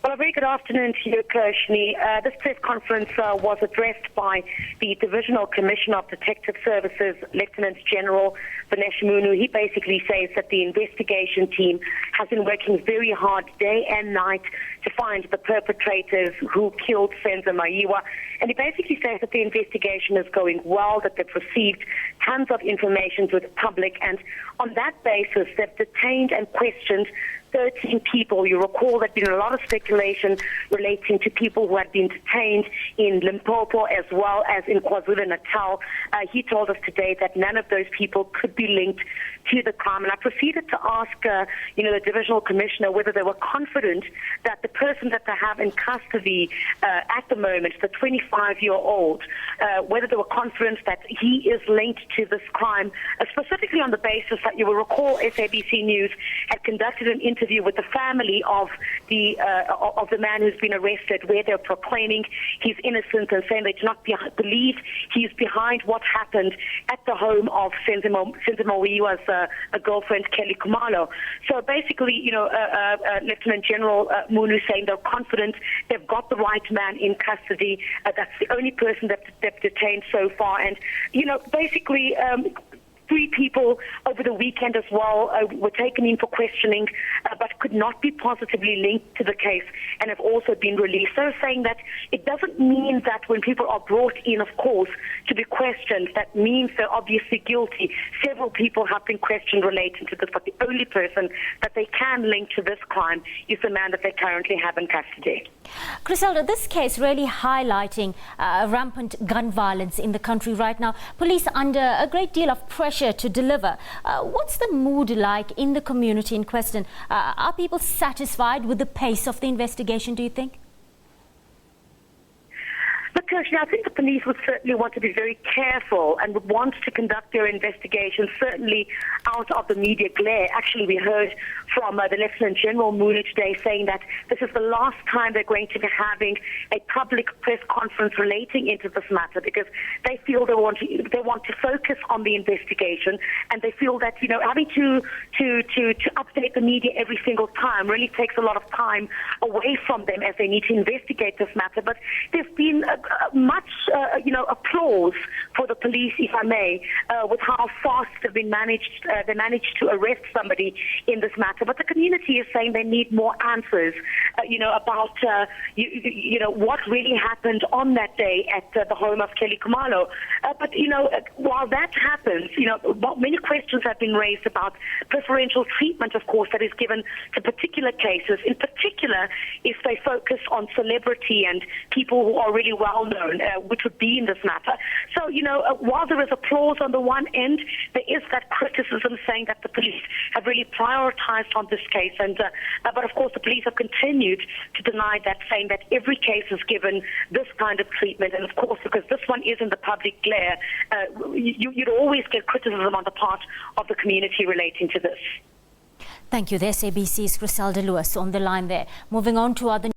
Well, a very good afternoon to you, Kirshni. This press conference was addressed by the Divisional Commissioner of Detective Services, Lieutenant General Vinesh Munu. He basically says that the investigation team has been working very hard day and night to find the perpetrators who killed Senzo Meyiwa. And he basically says that the investigation is going well, that they've received tons of information to the public, and on that basis, they've detained and questioned 13 people. You recall there'd been a lot of speculation relating to people who had been detained in Limpopo as well as in KwaZulu-Natal. He told us today that none of those people could be linked to the crime. And I proceeded to ask, the Divisional Commissioner whether they were confident that the person that they have in custody at the moment, the 25-year-old, whether they were confident that he is linked to this crime, specifically on the basis that you will recall SABC News had conducted an interview with the family of the man who's been arrested, where they're proclaiming he's innocent and saying they do not believe he's behind what happened at the home of Senzo Meyiwa's girlfriend, Kelly Kumalo. So basically, Lieutenant General Munu saying they're confident they've got the right man in custody. That's the only person that they've detained so far. And, basically, 3 people over the weekend as well were taken in for questioning, but could not be positively linked to the case and have also been released. So saying that it doesn't mean that when people are brought in, of course, to be questioned, that means they're obviously guilty. Several people have been questioned relating to this, but the only person that they can link to this crime is the man that they currently have in custody. Chriselda, this case really highlighting rampant gun violence in the country right now. Police under a great deal of pressure to deliver. What's the mood like in the community in question? Are people satisfied with the pace of the investigation, do you think? Look, Kirshni, I think the police would certainly want to be very careful and would want to conduct their investigation certainly out of the media glare. Actually, we heard from the Lieutenant General Munu today saying that this is the last time they're going to be having a public press conference relating into this matter, because they feel they want to focus on the investigation, and they feel that having to update the media every single time really takes a lot of time away from them as they need to investigate this matter. But there's been much applause for the police, if I may, with how fast they managed to arrest somebody in this matter. But the community is saying they need more answers, about what really happened on that day at the home of Kelly Kumalo. But while that happens, many questions have been raised about preferential treatment, of course, that is given to particular cases. In particular, if they focus on celebrity and people who are really well known, which would be in this matter. So, while there is applause on the one end, there is that criticism saying that the police have really prioritized on this case. And but of course, the police have continued to deny that, saying that every case is given this kind of treatment. And of course, because this one is in the public glare, you'd always get criticism on the part of the community relating to this. Thank you. There's SABC's Chriselda Lewis on the line there. Moving on to other